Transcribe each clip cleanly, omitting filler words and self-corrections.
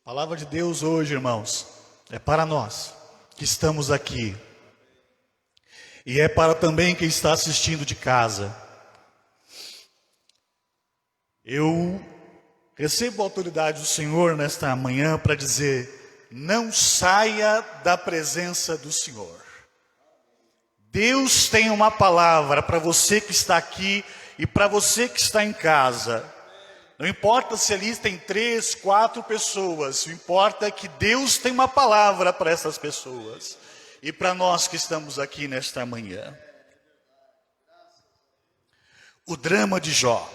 A palavra de Deus hoje, irmãos, é para nós que estamos aqui. E é para também quem está assistindo de casa. Eu recebo a autoridade do Senhor nesta manhã para dizer: não saia da presença do Senhor. Deus tem uma palavra para você que está aqui e para você que está em casa. Não importa se ali tem 3, 4 pessoas, o importa é que Deus tem uma palavra para essas pessoas. E para nós que estamos aqui nesta manhã. O drama de Jó.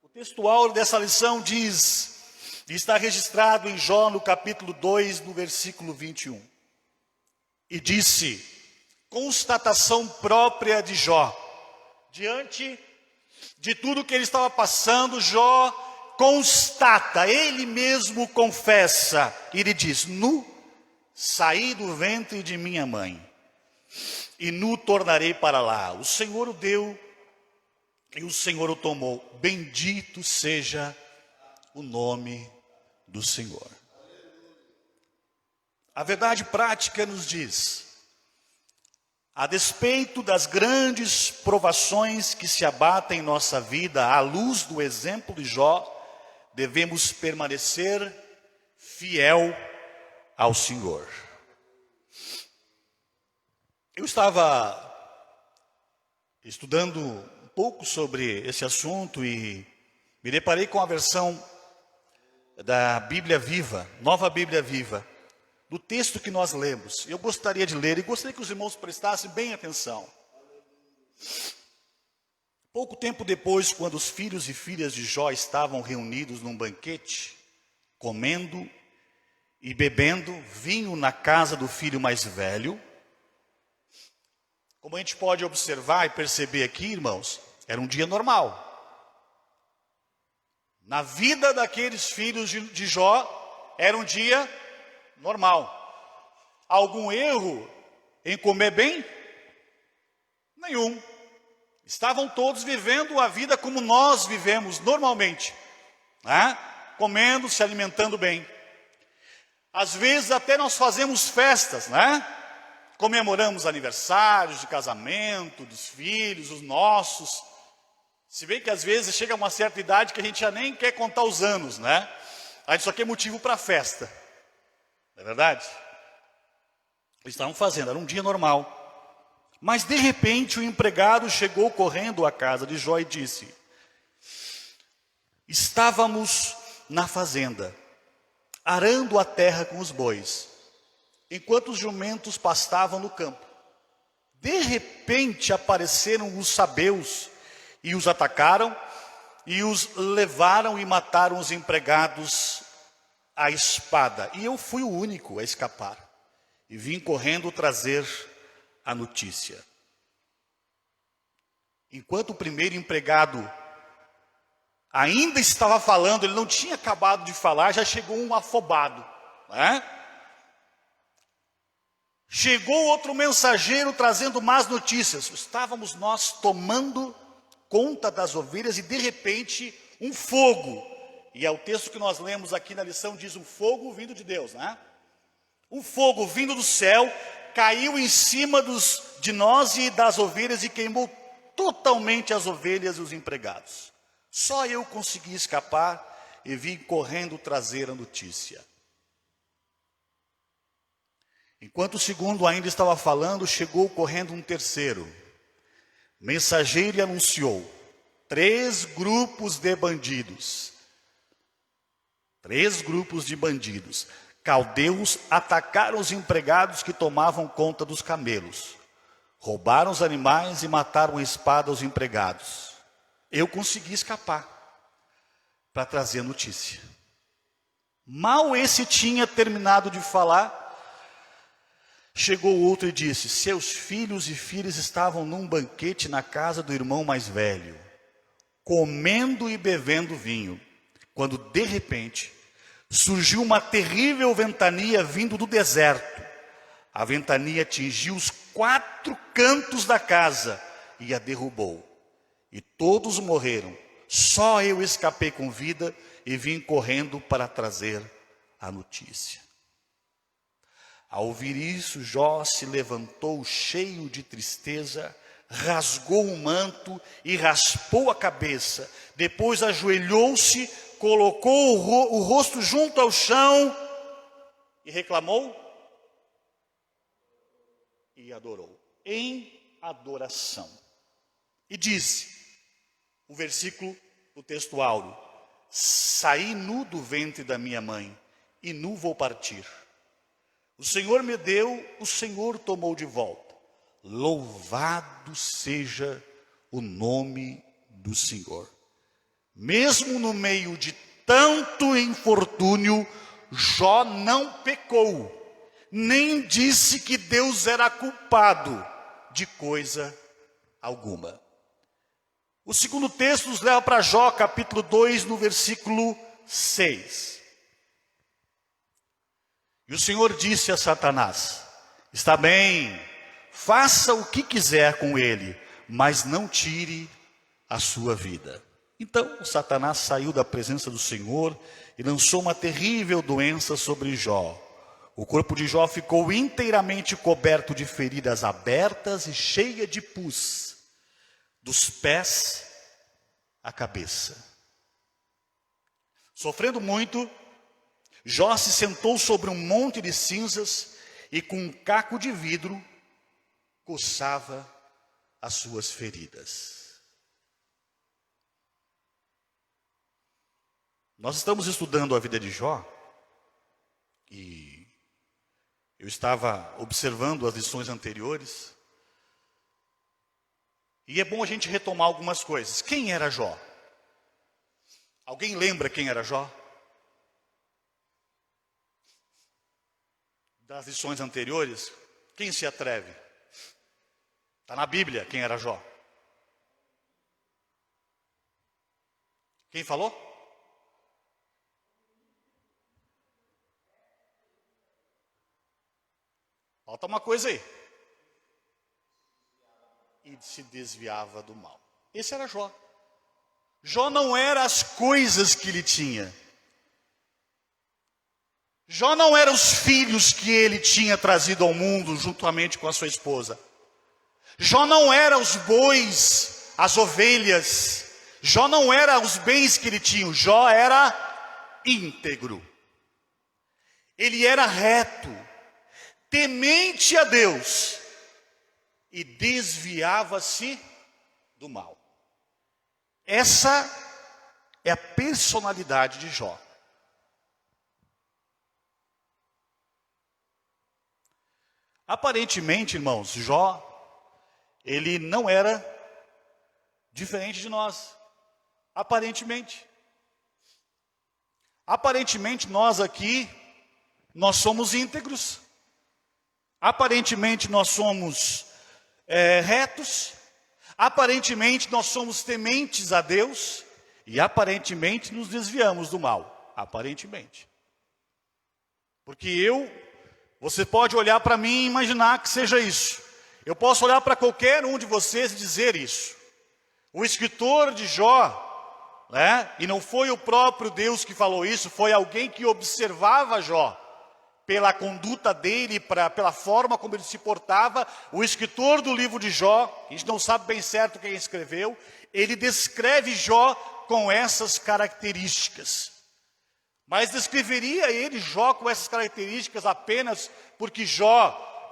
O textual dessa lição diz, e está registrado em Jó no capítulo 2, no versículo 21. E disse, constatação própria de Jó, diante de tudo que ele estava passando, Jó constata, ele mesmo confessa, e ele diz, nu saí do ventre de minha mãe, e nu tornarei para lá. O Senhor o deu, e o Senhor o tomou. Bendito seja o nome do Senhor. A verdade prática nos diz, a despeito das grandes provações que se abatem em nossa vida, à luz do exemplo de Jó, devemos permanecer fiel ao Senhor. Eu estava estudando um pouco sobre esse assunto e me deparei com a versão da Bíblia Viva, Nova Bíblia Viva, do texto que nós lemos. Eu gostaria de ler e gostaria que os irmãos prestassem bem atenção. Pouco tempo depois, quando os filhos e filhas de Jó estavam reunidos num banquete, comendo e bebendo vinho na casa do filho mais velho, como a gente pode observar e perceber aqui, irmãos, era um dia normal. Na vida daqueles filhos de Jó, era um dia normal. Algum erro em comer bem? Nenhum. Estavam todos vivendo a vida como nós vivemos normalmente, né? Comendo, se alimentando bem. Às vezes até nós fazemos festas, né? Comemoramos aniversários de casamento, dos filhos, os nossos. Se bem que às vezes chega a uma certa idade que a gente já nem quer contar os anos, né? A gente só quer motivo para festa. Não é verdade? Eles estavam fazendo, era um dia normal. Mas de repente o empregado chegou correndo à casa de Jó e disse, estávamos na fazenda, arando a terra com os bois, enquanto os jumentos pastavam no campo. De repente apareceram os sabeus e os atacaram, e os levaram e mataram os empregados à espada. E eu fui o único a escapar, e vim correndo trazer a notícia. Enquanto o primeiro empregado ainda estava falando, ele não tinha acabado de falar, já chegou um afobado, né? Chegou outro mensageiro trazendo más notícias. Estávamos nós tomando conta das ovelhas e de repente um fogo. E é o texto que nós lemos aqui na lição, diz um fogo vindo de Deus, né? Um fogo vindo do céu, caiu em cima de nós e das ovelhas e queimou totalmente as ovelhas e os empregados. Só eu consegui escapar e vim correndo trazer a notícia. Enquanto o segundo ainda estava falando, chegou correndo um terceiro. Mensageiro e anunciou, 3 grupos de bandidos. 3 grupos de bandidos. Caldeus atacaram os empregados que tomavam conta dos camelos. Roubaram os animais e mataram a espada os empregados. Eu consegui escapar para trazer a notícia. Mal esse tinha terminado de falar, chegou outro e disse, seus filhos e filhas estavam num banquete na casa do irmão mais velho, comendo e bebendo vinho, quando de repente surgiu uma terrível ventania vindo do deserto. A ventania atingiu os 4 cantos da casa e a derrubou. E todos morreram. Só eu escapei com vida e vim correndo para trazer a notícia. Ao ouvir isso, Jó se levantou cheio de tristeza, rasgou o manto e raspou a cabeça. Depois ajoelhou-se, colocou o rosto junto ao chão e reclamou e adorou, em adoração. E disse, o versículo do texto áureo: saí nu do ventre da minha mãe, e nu vou partir. O Senhor me deu, o Senhor tomou de volta. Louvado seja o nome do Senhor. Mesmo no meio de tanto infortúnio, Jó não pecou, nem disse que Deus era culpado de coisa alguma. O segundo texto nos leva para Jó, capítulo 2, no versículo 6. E o Senhor disse a Satanás: está bem, faça o que quiser com ele, mas não tire a sua vida. Então Satanás saiu da presença do Senhor e lançou uma terrível doença sobre Jó. O corpo de Jó ficou inteiramente coberto de feridas abertas e cheia de pus, dos pés à cabeça. Sofrendo muito, Jó se sentou sobre um monte de cinzas e com um caco de vidro coçava as suas feridas. Nós estamos estudando a vida de Jó e eu estava observando as lições anteriores e é bom a gente retomar algumas coisas. Quem era Jó? Alguém lembra quem era Jó? Das lições anteriores, quem se atreve? Está na Bíblia quem era Jó. Quem falou? Falta uma coisa aí. E se desviava do mal. Esse era Jó. Jó não era as coisas que ele tinha. Jó não era os filhos que ele tinha trazido ao mundo juntamente com a sua esposa. Jó não era os bois, as ovelhas. Jó não era os bens que ele tinha. Jó era íntegro. Ele era reto, temente a Deus e desviava-se do mal. Essa é a personalidade de Jó. Aparentemente, irmãos, Jó, ele não era diferente de nós. Aparentemente. Aparentemente, nós aqui, nós somos íntegros. Aparentemente, nós somos retos. Aparentemente, nós somos tementes a Deus. E aparentemente, nos desviamos do mal. Aparentemente. Porque você pode olhar para mim e imaginar que seja isso. Eu posso olhar para qualquer um de vocês e dizer isso. O escritor de Jó, né? E não foi o próprio Deus que falou isso, foi alguém que observava Jó. Pela conduta dele, pela forma como ele se portava, o escritor do livro de Jó, a gente não sabe bem certo quem escreveu, ele descreve Jó com essas características. Mas descreveria ele, Jó, com essas características apenas porque Jó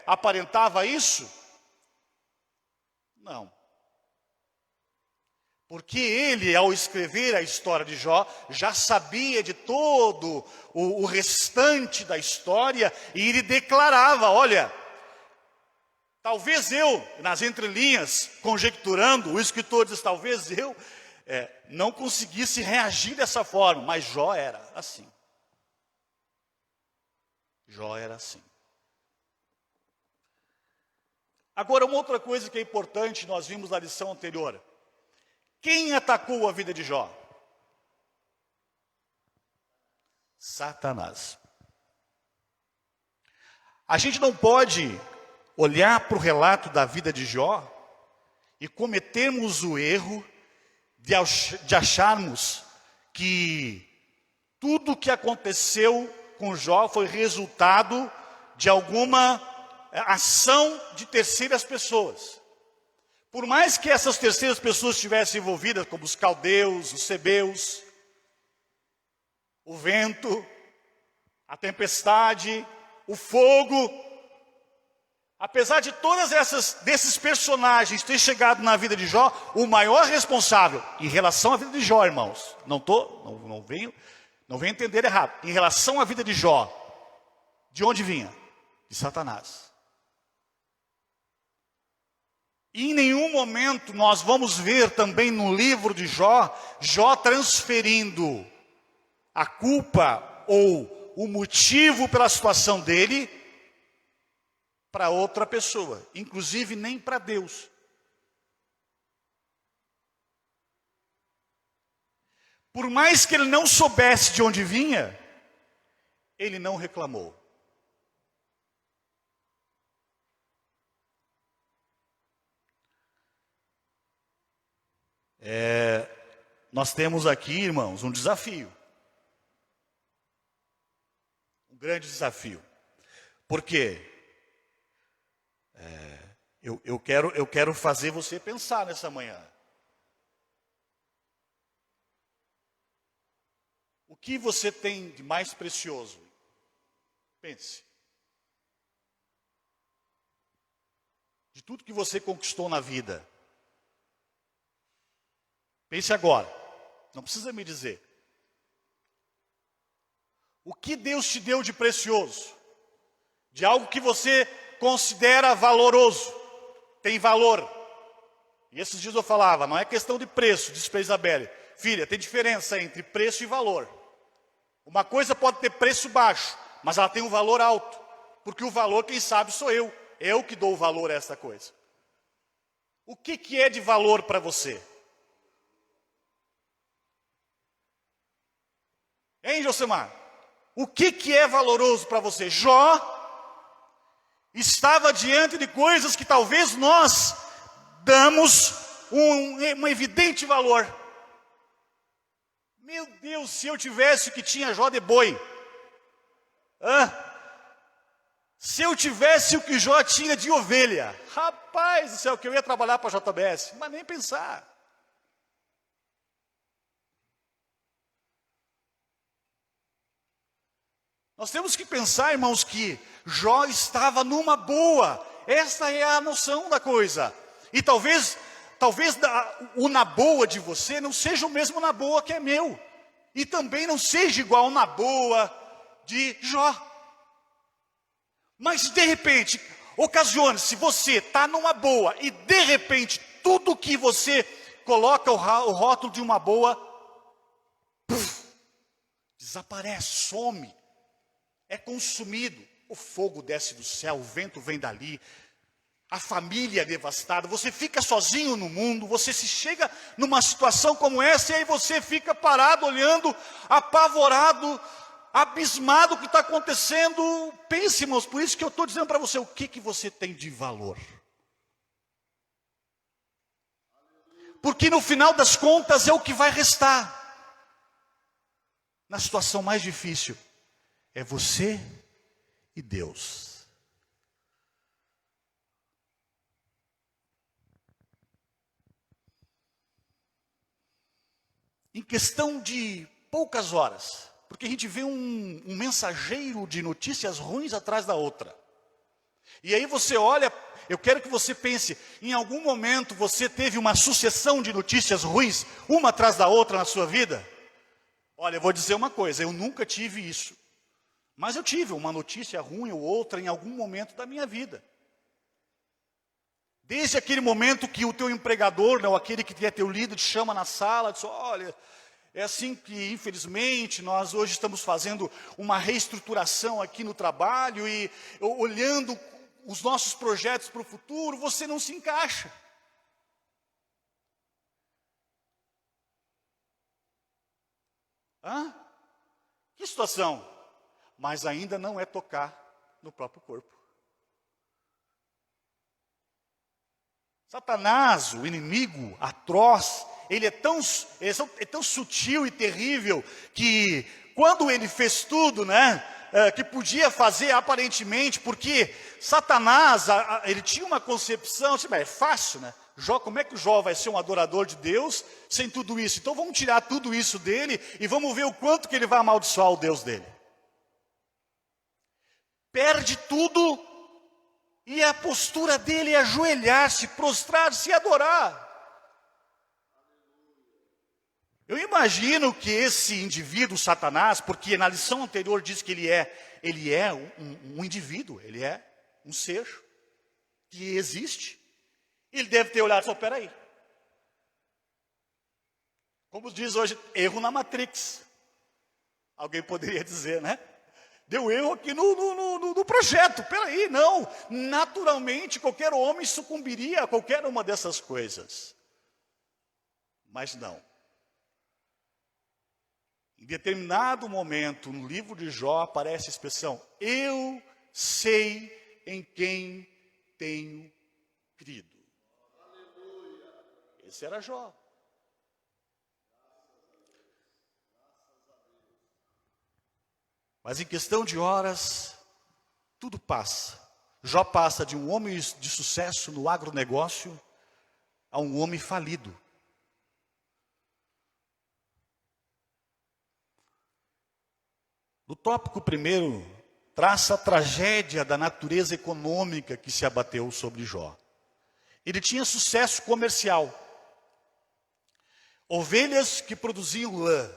aparentava isso? Não. Porque ele, ao escrever a história de Jó, já sabia de todo o restante da história e ele declarava, olha, talvez eu, nas entrelinhas, conjecturando, o escritor diz, talvez eu não conseguisse reagir dessa forma, mas Jó era assim. Jó era assim. Agora, uma outra coisa que é importante, nós vimos na lição anterior. Quem atacou a vida de Jó? Satanás. A gente não pode olhar para o relato da vida de Jó e cometermos o erro de acharmos que tudo o que aconteceu com Jó foi resultado de alguma ação de terceiras pessoas. Por mais que essas terceiras pessoas estivessem envolvidas, como os caldeus, os sebeus, o vento, a tempestade, o fogo, apesar de desses personagens terem chegado na vida de Jó, o maior responsável em relação à vida de Jó, irmãos, não venho entender errado, em relação à vida de Jó, de onde vinha? De Satanás. E em nenhum momento nós vamos ver também no livro de Jó, Jó transferindo a culpa ou o motivo pela situação dele para outra pessoa, inclusive nem para Deus. Por mais que ele não soubesse de onde vinha, ele não reclamou. Nós temos aqui, irmãos, um desafio. Um grande desafio. Por quê? Eu quero fazer você pensar nessa manhã. O que você tem de mais precioso? Pense. De tudo que você conquistou na vida. Pense agora. Não precisa me dizer. O que Deus te deu de precioso? De algo que você considera valoroso. Tem valor. E esses dias eu falava, não é questão de preço, disse para Isabelle. Filha, tem diferença entre preço e valor. Uma coisa pode ter preço baixo, mas ela tem um valor alto. Porque o valor, quem sabe, sou eu. Eu que dou o valor a essa coisa. O que é de valor para você? Hein, Josemar? O que é valoroso para você? Jó estava diante de coisas que talvez nós damos um evidente valor. Meu Deus, se eu tivesse o que tinha Jó de boi. Se eu tivesse o que Jó tinha de ovelha. Rapaz do céu, que eu ia trabalhar para a JBS. Mas nem pensar. Nós temos que pensar, irmãos, que Jó estava numa boa. Essa é a noção da coisa. E talvez o na boa de você não seja o mesmo na boa que é meu. E também não seja igual na boa de Jó. Mas de repente, ocasione, se você está numa boa e de repente tudo que você coloca o rótulo de uma boa, desaparece, some. É consumido, o fogo desce do céu, o vento vem dali, a família é devastada, você fica sozinho no mundo, você se chega numa situação como essa, e aí você fica parado, olhando, apavorado, abismado o que está acontecendo. Pense, irmãos, por isso que eu estou dizendo para você, o que você tem de valor? Porque no final das contas é o que vai restar. Na situação mais difícil. É você e Deus. Em questão de poucas horas, porque a gente vê um mensageiro de notícias ruins atrás da outra. E aí você olha, eu quero que você pense, em algum momento você teve uma sucessão de notícias ruins, uma atrás da outra na sua vida? Olha, eu vou dizer uma coisa, eu nunca tive isso. Mas eu tive uma notícia ruim ou outra em algum momento da minha vida. Desde aquele momento que o teu empregador, ou aquele que é teu líder, te chama na sala, diz, olha, é assim que infelizmente nós hoje estamos fazendo uma reestruturação aqui no trabalho e olhando os nossos projetos para o futuro, você não se encaixa. Que situação? Mas ainda não é tocar no próprio corpo. Satanás, o inimigo atroz, ele é tão sutil e terrível que quando ele fez tudo, que podia fazer aparentemente, porque Satanás, ele tinha uma concepção, é fácil, Jó, como é que o Jó vai ser um adorador de Deus sem tudo isso? Então vamos tirar tudo isso dele e vamos ver o quanto que ele vai amaldiçoar o Deus dele. Perde tudo e a postura dele é ajoelhar-se, prostrar-se e adorar. Eu imagino que esse indivíduo, Satanás, porque na lição anterior diz que ele é um indivíduo, ele é um ser que existe. Ele deve ter olhado e falado, peraí. Como diz hoje, erro na Matrix. Alguém poderia dizer, Deu erro aqui no projeto, peraí, não. Naturalmente, qualquer homem sucumbiria a qualquer uma dessas coisas. Mas não. Em determinado momento, no livro de Jó, aparece a expressão, eu sei em quem tenho crido. Esse era Jó. Mas em questão de horas, tudo passa. Jó passa de um homem de sucesso no agronegócio a um homem falido. No tópico primeiro, traça a tragédia da natureza econômica que se abateu sobre Jó. Ele tinha sucesso comercial. Ovelhas que produziam lã.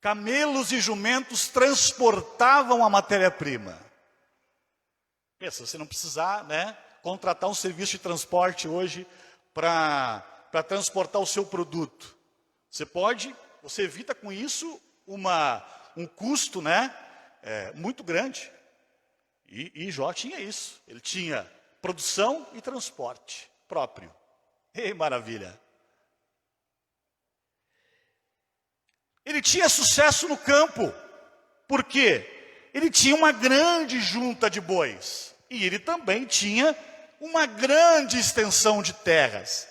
Camelos e jumentos transportavam a matéria-prima. Pensa, você não precisar, contratar um serviço de transporte hoje para transportar o seu produto. Você evita com isso um custo, muito grande. E Jó tinha isso. Ele tinha produção e transporte próprio. Ei, maravilha! Ele tinha sucesso no campo, porque ele tinha uma grande junta de bois. E ele também tinha uma grande extensão de terras.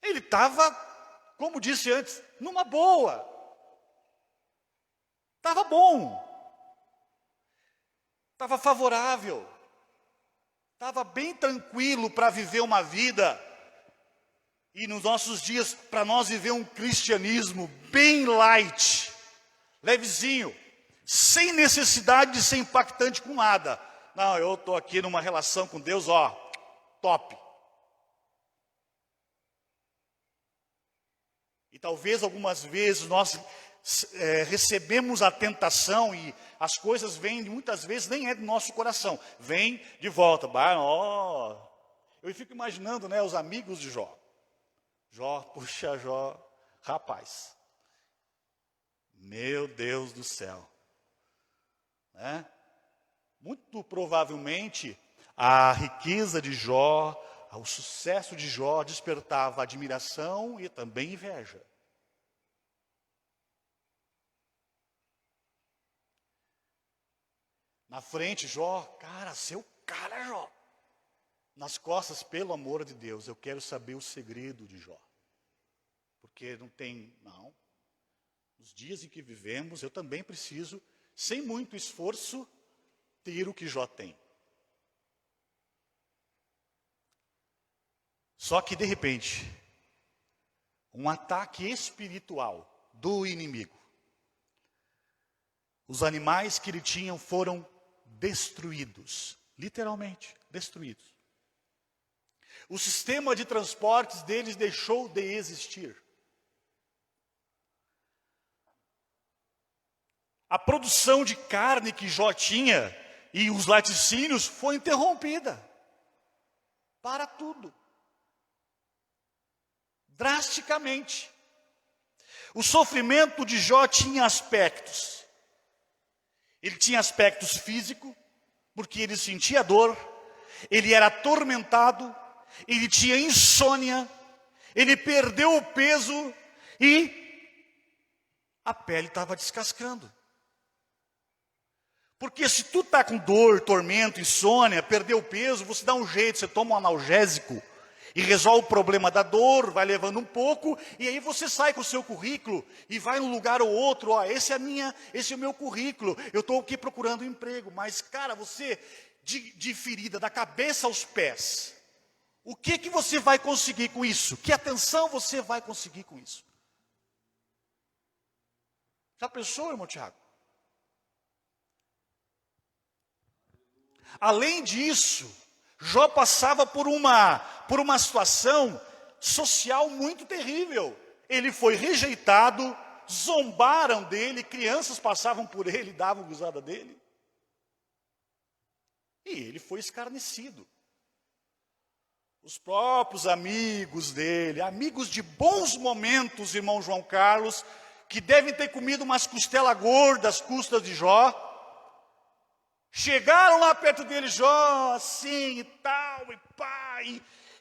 Ele estava, como disse antes, numa boa. Estava bom. Estava favorável. Estava bem tranquilo para viver uma vida. E nos nossos dias, para nós viver um cristianismo bem light, levezinho, sem necessidade de ser impactante com nada. Não, eu estou aqui numa relação com Deus, top. E talvez algumas vezes nós recebemos a tentação e as coisas vêm, muitas vezes nem é do nosso coração, vem de volta. Eu fico imaginando, os amigos de Jó. Jó, rapaz, meu Deus do céu, Muito provavelmente a riqueza de Jó, o sucesso de Jó despertava admiração e também inveja. Na frente, Jó, seu cara, Jó. Nas costas, pelo amor de Deus, eu quero saber o segredo de Jó. Porque não. Nos dias em que vivemos, eu também preciso, sem muito esforço, ter o que Jó tem. Só que, de repente, um ataque espiritual do inimigo. Os animais que ele tinha foram destruídos, literalmente destruídos. O sistema de transportes deles deixou de existir. A produção de carne que Jó tinha e os laticínios foi interrompida. Para tudo. Drasticamente. O sofrimento de Jó tinha aspectos. Ele tinha aspectos físicos, porque ele sentia dor, ele era atormentado, ele tinha insônia, ele perdeu o peso e a pele estava descascando. Porque se tu está com dor, tormento, insônia, perdeu peso, você dá um jeito, você toma um analgésico e resolve o problema da dor, vai levando um pouco, e aí você sai com o seu currículo e vai num lugar ou outro, ó, esse é o meu currículo, eu estou aqui procurando um emprego, mas cara, você de ferida da cabeça aos pés, o que você vai conseguir com isso? Que atenção você vai conseguir com isso? Já pensou, irmão Tiago? Além disso, Jó passava por uma situação social muito terrível. Ele foi rejeitado, zombaram dele, crianças passavam por ele, davam risada dele. E ele foi escarnecido. Os próprios amigos dele, amigos de bons momentos, irmão João Carlos, que devem ter comido umas costelas gordas às custas de Jó, chegaram lá perto dele, Jó, assim e tal, e pá,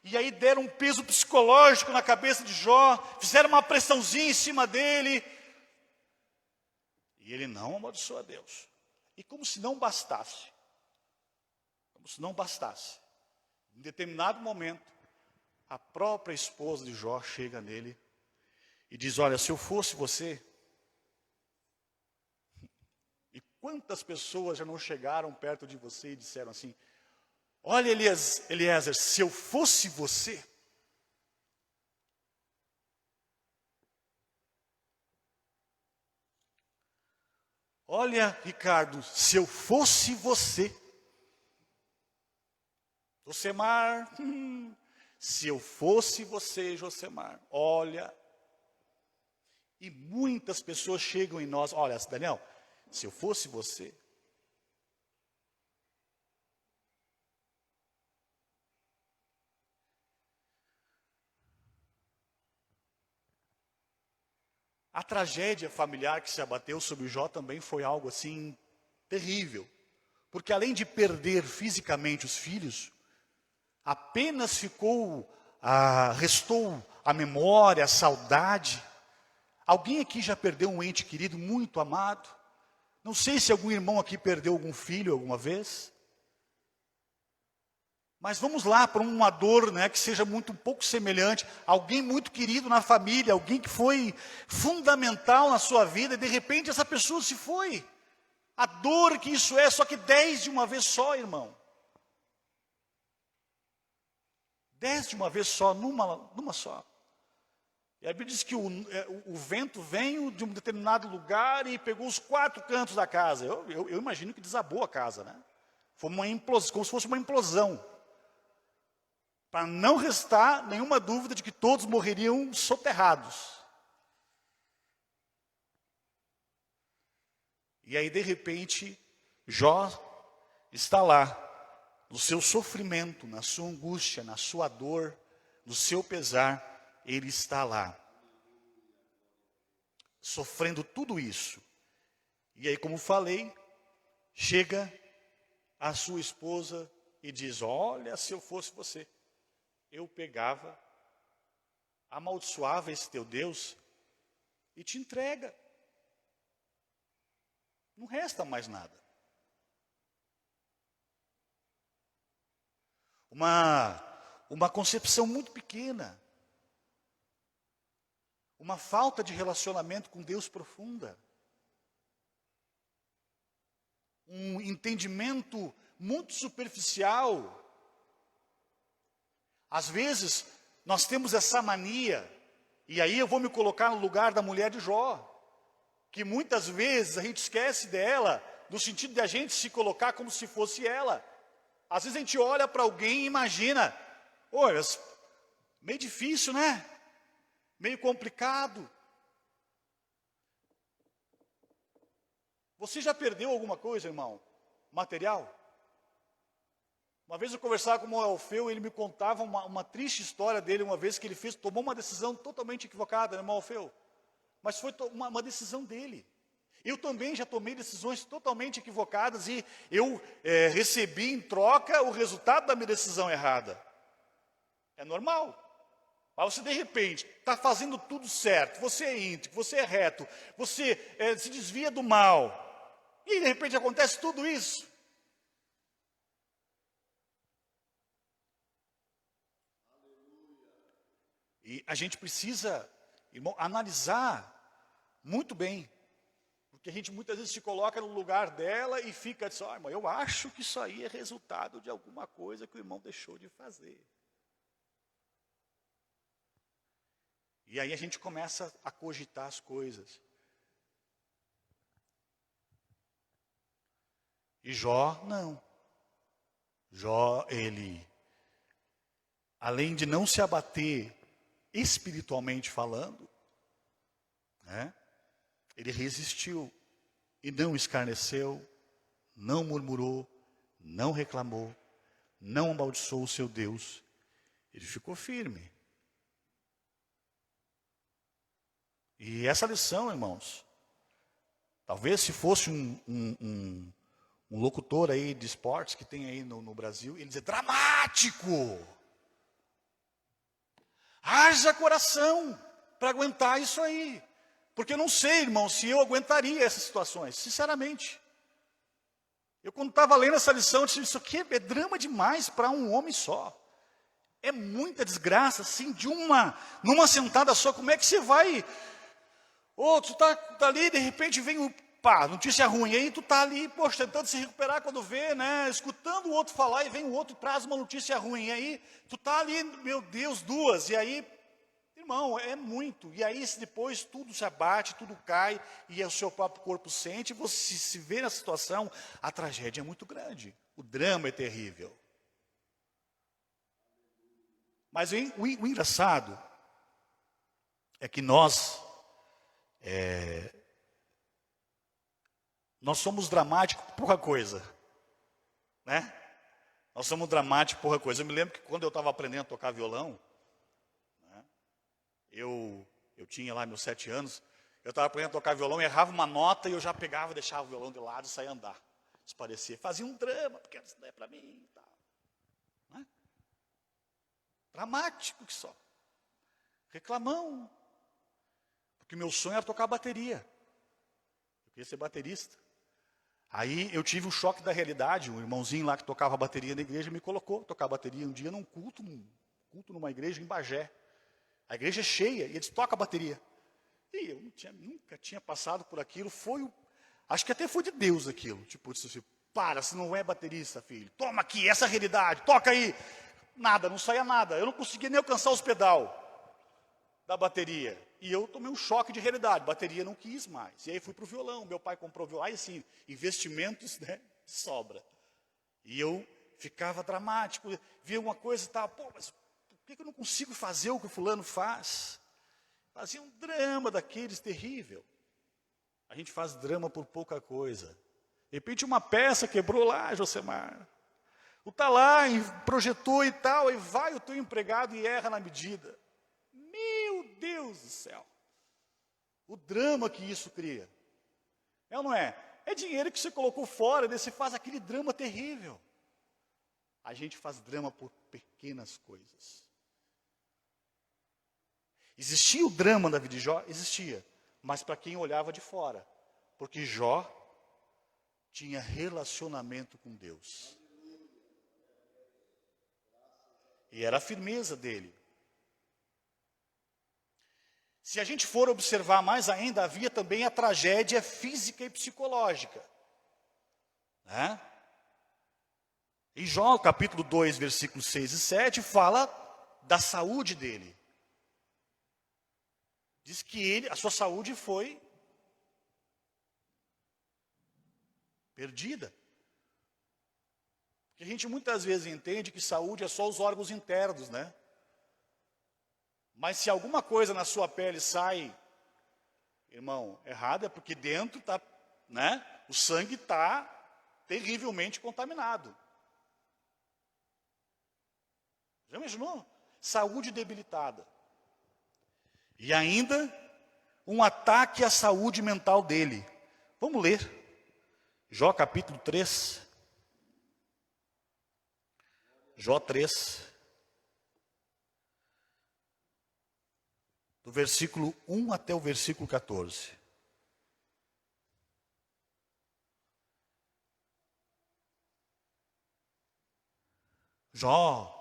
e aí deram um peso psicológico na cabeça de Jó, fizeram uma pressãozinha em cima dele, e ele não amaldiçoou a Deus. E como se não bastasse, em determinado momento, a própria esposa de Jó chega nele e diz, olha, se eu fosse você... E quantas pessoas já não chegaram perto de você e disseram assim, olha Eliezer, se eu fosse você... Olha, Ricardo, se eu fosse você... Josemar, se eu fosse você, Josemar, olha... E muitas pessoas chegam em nós, olha, Daniel, se eu fosse você... A tragédia familiar que se abateu sobre Jó também foi algo assim terrível. Porque além de perder fisicamente os filhos, apenas restou a memória, a saudade. Alguém aqui já perdeu um ente querido muito amado? Não sei se algum irmão aqui perdeu algum filho alguma vez. Mas vamos lá para uma dor, né, que seja um pouco semelhante. Alguém muito querido na família, alguém que foi fundamental na sua vida, e de repente essa pessoa se foi. A dor que isso é, só que 10 de uma vez só, irmão. 10 de uma vez só, numa só. E a Bíblia diz que o vento veio de um determinado lugar e pegou os 4 cantos da casa. Eu imagino que desabou a casa, né? Foi uma implosão, como se fosse uma implosão. Para não restar nenhuma dúvida de que todos morreriam soterrados. E aí, de repente, Jó está lá, no seu sofrimento, na sua angústia, na sua dor, no seu pesar, ele está lá, sofrendo tudo isso. E aí, como falei, chega a sua esposa e diz, olha, se eu fosse você, eu pegava, amaldiçoava esse teu Deus e te entrega. Não resta mais nada. Uma concepção muito pequena. Uma falta de relacionamento com Deus profunda. Um entendimento muito superficial. Às vezes, nós temos essa mania, e aí eu vou me colocar no lugar da mulher de Jó, que muitas vezes a gente esquece dela, no sentido de a gente se colocar como se fosse ela. Às vezes a gente olha para alguém e imagina, olha, meio difícil, né? Meio complicado. Você já perdeu alguma coisa, irmão? Material? Uma vez eu conversava com o Alfeu, ele me contava uma triste história dele, uma vez que ele tomou uma decisão totalmente equivocada, né, irmão Alfeu? Mas foi uma decisão dele. Eu também já tomei decisões totalmente equivocadas e eu recebi em troca o resultado da minha decisão errada. É normal. Mas você de repente está fazendo tudo certo, você é íntegro, você é reto, você se desvia do mal. E de repente acontece tudo isso. E a gente precisa, irmão, analisar muito bem. Porque a gente muitas vezes se coloca no lugar dela e fica assim, irmão, eu acho que isso aí é resultado de alguma coisa que o irmão deixou de fazer. E aí a gente começa a cogitar as coisas. E Jó, não. Jó, ele, além de não se abater espiritualmente falando, né, ele resistiu e não escarneceu, não murmurou, não reclamou, não amaldiçoou o seu Deus. Ele ficou firme. E essa lição, irmãos, talvez se fosse um locutor aí de esportes que tem aí no Brasil, ele dizer, dramático! Haja coração para aguentar isso aí. Porque eu não sei, irmão, se eu aguentaria essas situações, sinceramente. Eu quando estava lendo essa lição, eu disse, isso aqui é drama demais para um homem só. É muita desgraça, assim, numa sentada só, como é que você vai... tu tá ali, de repente vem notícia ruim, aí tu tá ali, poxa, tentando se recuperar quando vê, né, escutando o outro falar, e vem o outro e traz uma notícia ruim, e aí tu tá ali, meu Deus, duas, e aí, irmão, é muito, e aí depois tudo se abate, tudo cai, e o seu próprio corpo sente, e você se vê na situação, a tragédia é muito grande, o drama é terrível. Mas o engraçado é que nós somos dramáticos por pouca coisa, né? Nós somos dramáticos por pouca coisa. Eu me lembro que quando eu estava aprendendo a tocar violão, né, eu tinha lá meus 7 anos, eu estava aprendendo a tocar violão, errava uma nota e eu já pegava, deixava o violão de lado e saía andar. Isso parecia, fazia um drama, porque isso não é para mim e tal. Né? Dramático que só. Reclamão. Porque meu sonho era tocar bateria. Eu queria ser baterista. Aí eu tive um choque da realidade, um irmãozinho lá que tocava bateria na igreja me colocou tocar bateria um dia num culto numa igreja em Bagé. A igreja é cheia, e eles tocam a bateria. E eu nunca tinha passado por aquilo, acho que até foi de Deus aquilo. Tipo, disse assim, se não é baterista, filho, toma aqui, essa é a realidade, toca aí. Nada, não saía nada, eu não conseguia nem alcançar os pedal da bateria. E eu tomei um choque de realidade, bateria não quis mais. E aí fui para o violão, meu pai comprou violão, aí assim, investimentos, né, sobra. E eu ficava dramático, via uma coisa e tal, mas por que eu não consigo fazer o que o fulano faz? Fazia um drama daqueles terrível. A gente faz drama por pouca coisa. De repente uma peça quebrou lá, Josemar. Tá lá, projetou e tal, aí vai o teu empregado e erra na medida. Meu Deus do céu. O drama que isso cria. É ou não é? É dinheiro que você colocou fora, daí você faz aquele drama terrível. A gente faz drama por pequenas coisas. Existia o drama da vida de Jó? Existia. Mas para quem olhava de fora. Porque Jó tinha relacionamento com Deus. E era a firmeza dele. Se a gente for observar mais ainda, havia também a tragédia física e psicológica. Né? Em Jó, capítulo 2, versículos 6 e 7, fala da saúde dele. Diz que a sua saúde foi perdida. Porque a gente muitas vezes entende que saúde é só os órgãos internos, né? Mas se alguma coisa na sua pele sai, irmão, errado, é porque dentro tá, né? O sangue está terrivelmente contaminado. Já imaginou? Saúde debilitada. E ainda um ataque à saúde mental dele. Vamos ler. Jó capítulo 3. Jó 3. Do versículo 1 até o versículo 14. Jó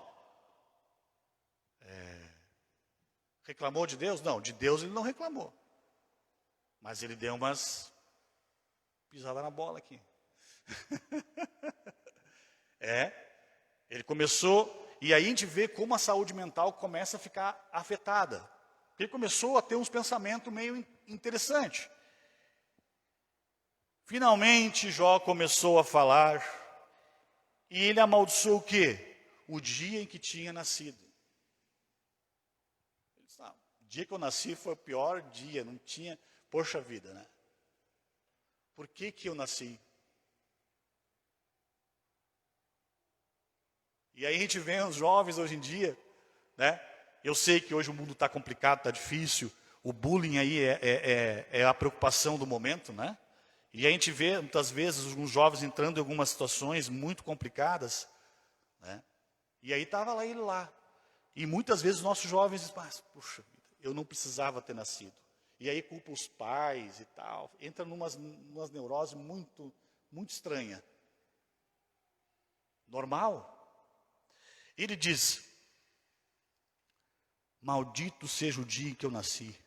reclamou de Deus? Não, de Deus ele não reclamou. Mas ele deu umas pisadas na bola aqui. Ele começou, e aí a gente vê como a saúde mental começa a ficar afetada. Ele começou a ter uns pensamentos meio interessantes. Finalmente Jó começou a falar, e ele amaldiçoou o quê? O dia em que tinha nascido. Ele disse, o dia que eu nasci foi o pior dia, não tinha, poxa vida, né? Por que eu nasci? E aí a gente vê os jovens hoje em dia, né? Eu sei que hoje o mundo está complicado, está difícil. O bullying aí é a preocupação do momento, né? E a gente vê muitas vezes alguns jovens entrando em algumas situações muito complicadas, né? E aí estava lá ele lá. E muitas vezes os nossos jovens dizem, mas, puxa vida, eu não precisava ter nascido. E aí culpa os pais e tal. Entra numas neuroses muito, muito estranhas. Normal. Ele diz, maldito seja o dia em que eu nasci.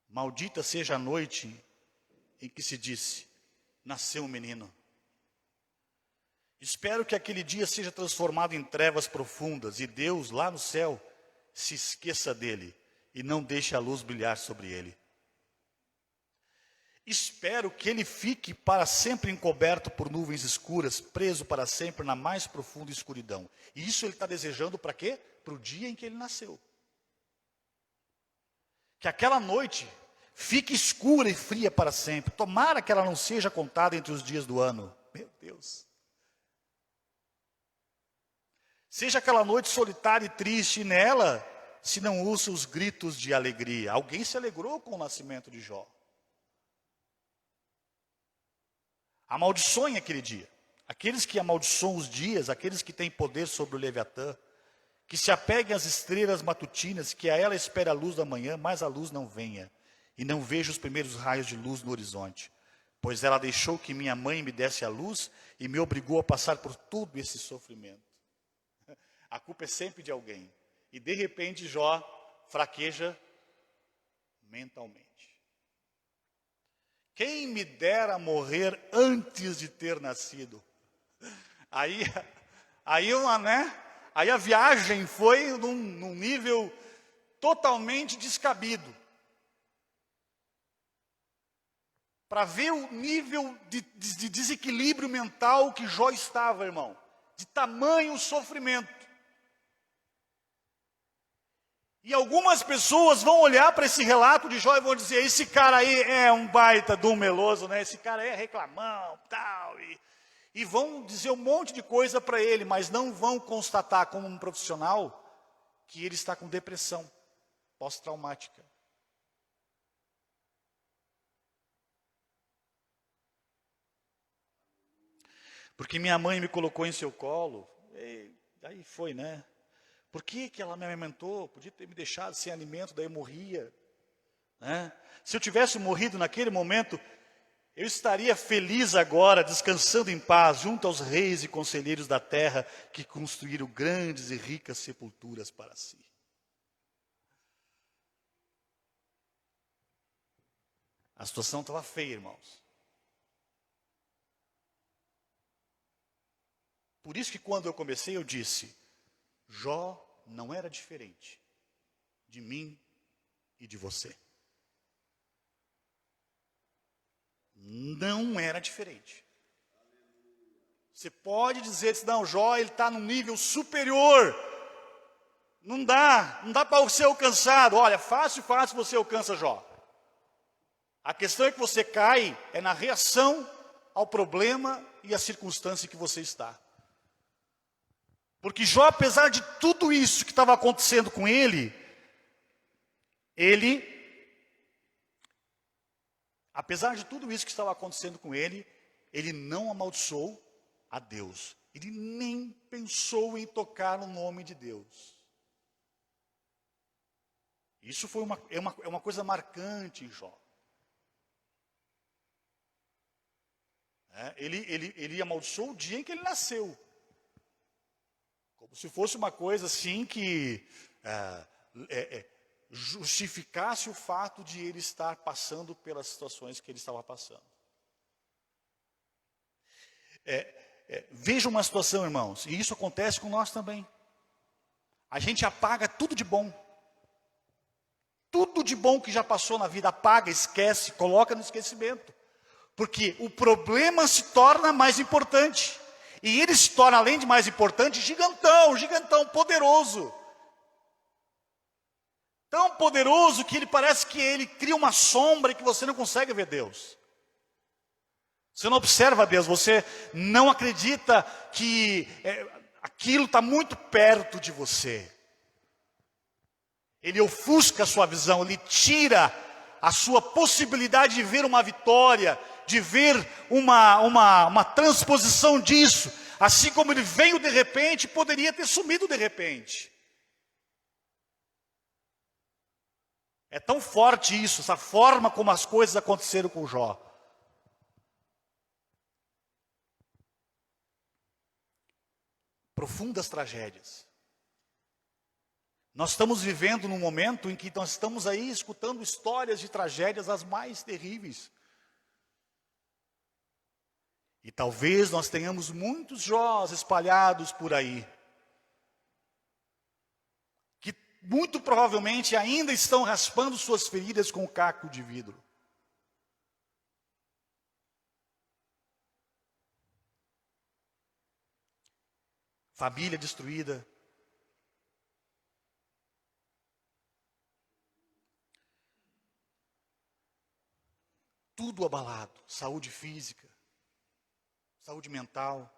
Maldita seja a noite em que se disse, nasceu um menino. Espero que aquele dia seja transformado em trevas profundas e Deus, lá no céu, se esqueça dele e não deixe a luz brilhar sobre ele. Espero que ele fique para sempre encoberto por nuvens escuras, preso para sempre na mais profunda escuridão. E isso ele está desejando para quê? Para o dia em que ele nasceu. Que aquela noite fique escura e fria para sempre. Tomara que ela não seja contada entre os dias do ano. Meu Deus. Seja aquela noite solitária e triste, e nela se não ouça os gritos de alegria. Alguém se alegrou com o nascimento de Jó. Amaldiçoem aquele dia. Aqueles que amaldiçoam os dias, aqueles que têm poder sobre o Leviatã, que se apeguem às estrelas matutinas, que a ela espere a luz da manhã, mas a luz não venha, e não veja os primeiros raios de luz no horizonte. Pois ela deixou que minha mãe me desse a luz e me obrigou a passar por todo esse sofrimento. A culpa é sempre de alguém. E de repente Jó fraqueja mentalmente. Quem me dera morrer antes de ter nascido. Aí a viagem foi num nível totalmente descabido. Para ver o nível de desequilíbrio mental que Jó estava, irmão. De tamanho sofrimento. E algumas pessoas vão olhar para esse relato de Jó e vão dizer, esse cara aí é um baita de um meloso, né? Esse cara é reclamão, tal. E vão dizer um monte de coisa para ele, mas não vão constatar como um profissional que ele está com depressão pós-traumática. Porque minha mãe me colocou em seu colo, e aí foi, né? Por que ela me amamentou? Podia ter me deixado sem alimento, daí eu morria. Né? Se eu tivesse morrido naquele momento, eu estaria feliz agora, descansando em paz, junto aos reis e conselheiros da terra, que construíram grandes e ricas sepulturas para si. A situação estava feia, irmãos. Por isso que quando eu comecei, eu disse, Jó não era diferente de mim e de você. Não era diferente. Você pode dizer, não, Jó ele está num nível superior. Não dá para ser alcançado. Olha, fácil você alcança Jó. A questão é que você cai na reação ao problema e à circunstância em que você está. Porque Jó, apesar de tudo isso que estava acontecendo com ele, apesar de tudo isso que estava acontecendo com ele não amaldiçoou a Deus. Ele nem pensou em tocar no nome de Deus. Isso foi uma coisa marcante em Jó. Ele amaldiçoou o dia em que ele nasceu. se fosse uma coisa assim que justificasse o fato de ele estar passando pelas situações que ele estava passando. Veja uma situação, irmãos, e isso acontece com nós também. A gente apaga tudo de bom. Tudo de bom que já passou na vida, apaga, esquece, coloca no esquecimento. Porque o problema se torna mais importante. E ele se torna, além de mais importante, gigantão, poderoso. Tão poderoso que ele parece que ele cria uma sombra e que você não consegue ver Deus. Você não observa Deus, você não acredita que aquilo está muito perto de você. Ele ofusca a sua visão, ele tira a sua possibilidade de ver uma vitória, de ver uma transposição disso. Assim como ele veio de repente, poderia ter sumido de repente. É tão forte isso, essa forma como as coisas aconteceram com Jó. Profundas tragédias. Nós estamos vivendo num momento em que nós estamos aí escutando histórias de tragédias as mais terríveis. E talvez nós tenhamos muitos Jós espalhados por aí, que muito provavelmente ainda estão raspando suas feridas com caco de vidro. Família destruída. Tudo abalado, saúde física, saúde mental.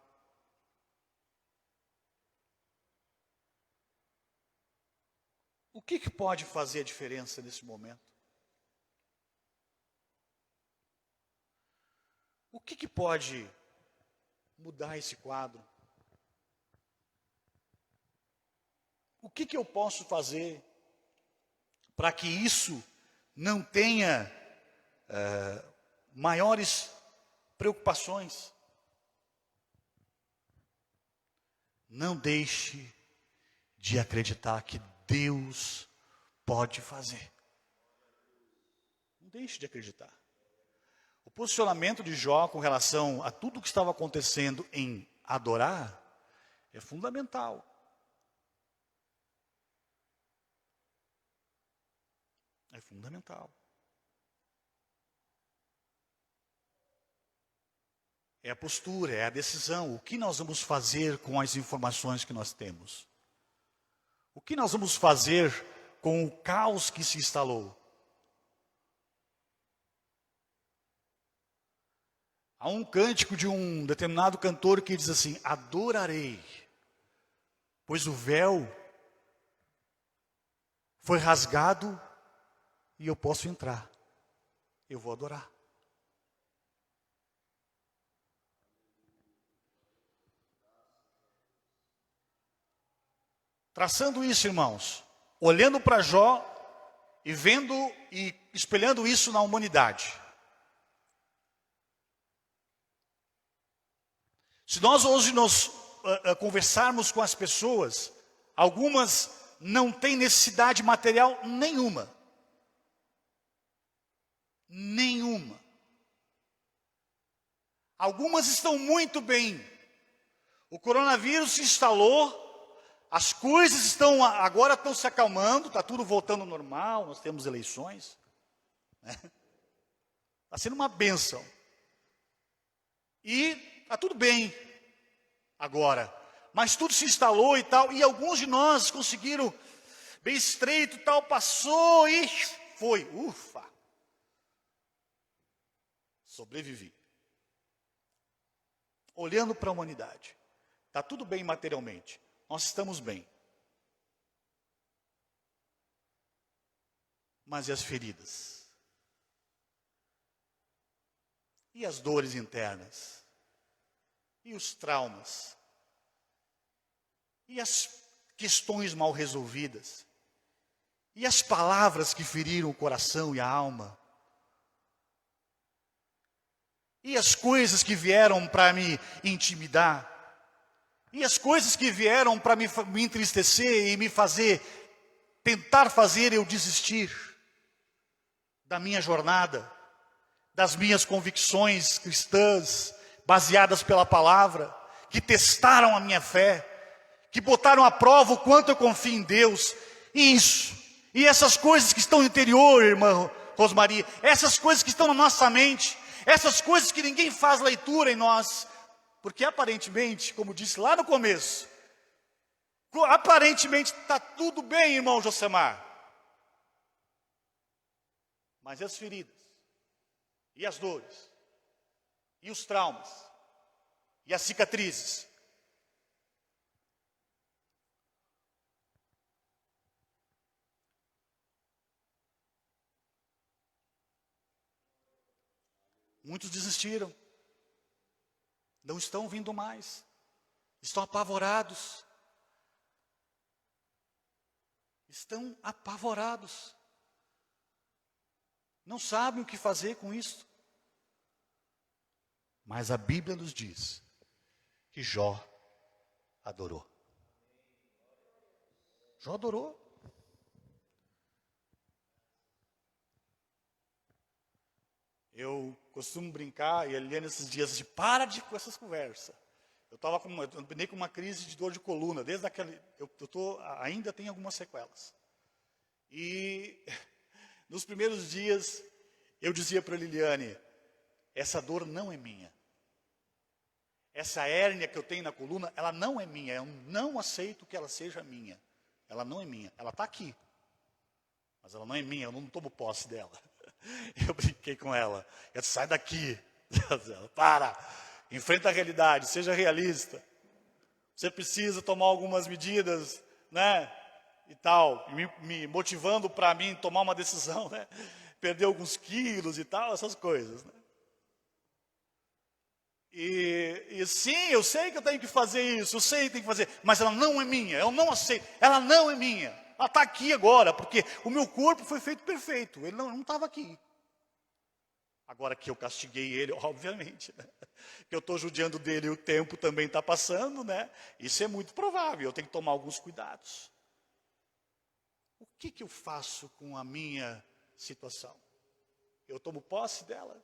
O que pode fazer a diferença nesse momento? O que pode mudar esse quadro? O que eu posso fazer para que isso não tenha maiores preocupações? Não deixe de acreditar que Deus pode fazer. Não deixe de acreditar. O posicionamento de Jó com relação a tudo o que estava acontecendo em adorar é fundamental. É fundamental. É a postura, é a decisão. O que nós vamos fazer com as informações que nós temos? O que nós vamos fazer com o caos que se instalou? Há um cântico de um determinado cantor que diz assim: adorarei, pois o véu foi rasgado e eu posso entrar. Eu vou adorar. Traçando isso, irmãos, olhando para Jó e vendo e espelhando isso na humanidade. Se nós hoje conversarmos com as pessoas, algumas não têm necessidade material nenhuma. Nenhuma. Algumas estão muito bem. O coronavírus se instalou. As coisas agora estão se acalmando, está tudo voltando ao normal, nós temos eleições. Está sendo uma bênção. E está tudo bem agora. Mas tudo se instalou e tal, e alguns de nós conseguiram, bem estreito e tal, passou e foi. Ufa! Sobrevivi. Olhando para a humanidade. Está tudo bem materialmente. Nós estamos bem. Mas e as feridas? E as dores internas? E os traumas? E as questões mal resolvidas? E as palavras que feriram o coração e a alma? E as coisas que vieram para me intimidar? E as coisas que vieram para me entristecer e me fazer, tentar fazer eu desistir da minha jornada, das minhas convicções cristãs, baseadas pela palavra, que testaram a minha fé, que botaram à prova o quanto eu confio em Deus. E essas coisas que estão no interior, irmã Rosmaria, essas coisas que estão na nossa mente, essas coisas que ninguém faz leitura em nós, porque aparentemente, como disse lá no começo, aparentemente está tudo bem, irmão Josemar. Mas e as feridas? E as dores? E os traumas? E as cicatrizes? Muitos desistiram. Não estão vindo mais. Estão apavorados. Estão apavorados. Não sabem o que fazer com isso. Mas a Bíblia nos diz que Jó adorou. Jó adorou. Eu costumo brincar, e a Eliane esses dias, de para com essas conversas. Eu andei com uma crise de dor de coluna, desde aquele, ainda tenho algumas sequelas. E nos primeiros dias, eu dizia para a Liliane, essa dor não é minha. Essa hérnia que eu tenho na coluna, ela não é minha. Eu não aceito que ela seja minha. Ela não é minha. Ela está aqui. Mas ela não é minha, eu não tomo posse dela. Eu brinquei com ela. Eu disse, sai daqui. Para. Enfrenta a realidade, seja realista. Você precisa tomar algumas medidas, né? E tal. Me motivando para mim tomar uma decisão, né? Perder alguns quilos e tal, essas coisas, né? E sim, eu sei que eu tenho que fazer isso, eu sei que tenho que fazer, mas ela não é minha, eu não aceito, ela não é minha. Ela está aqui agora, porque o meu corpo foi feito perfeito, ele não estava aqui. Agora que eu castiguei ele, obviamente, né? Que eu estou judiando dele e o tempo também está passando, né? Isso é muito provável, eu tenho que tomar alguns cuidados. O que eu faço com a minha situação? Eu tomo posse dela?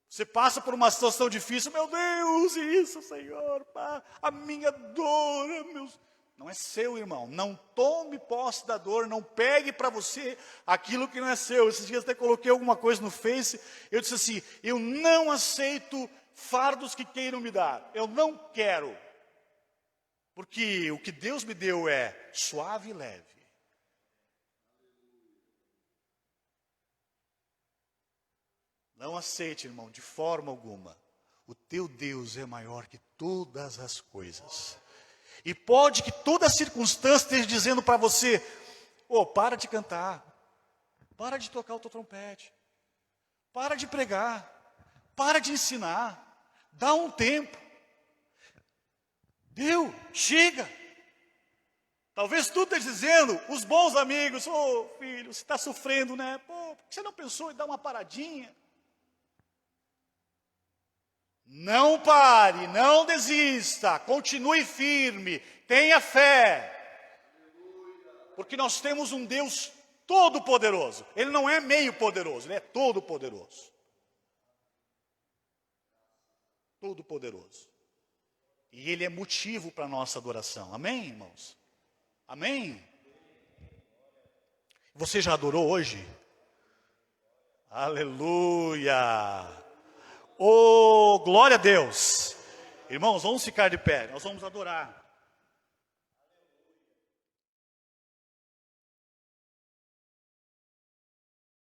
Você passa por uma situação difícil, meu Deus, isso, Senhor, a minha dor, não é seu, irmão. Não tome posse da dor, não pegue para você aquilo que não é seu. Esses dias até coloquei alguma coisa no Face, eu disse assim, eu não aceito fardos que queiram me dar, eu não quero. Porque o que Deus me deu é suave e leve. Não aceite, irmão, de forma alguma. O teu Deus é maior que todas as coisas. E pode que toda circunstância esteja dizendo para você, para de cantar, para de tocar o teu trompete, para de pregar, para de ensinar, dá um tempo. Deu, chega. Talvez tu esteja dizendo, os bons amigos, filho, você está sofrendo, né? Por que você não pensou em dar uma paradinha? Não pare, não desista, continue firme, tenha fé. Porque nós temos um Deus todo-poderoso. Ele não é meio poderoso, ele é todo-poderoso. Todo-poderoso. E ele é motivo para a nossa adoração. Amém, irmãos? Amém? Você já adorou hoje? Aleluia! Oh, glória a Deus. Irmãos, vamos ficar de pé, nós vamos adorar.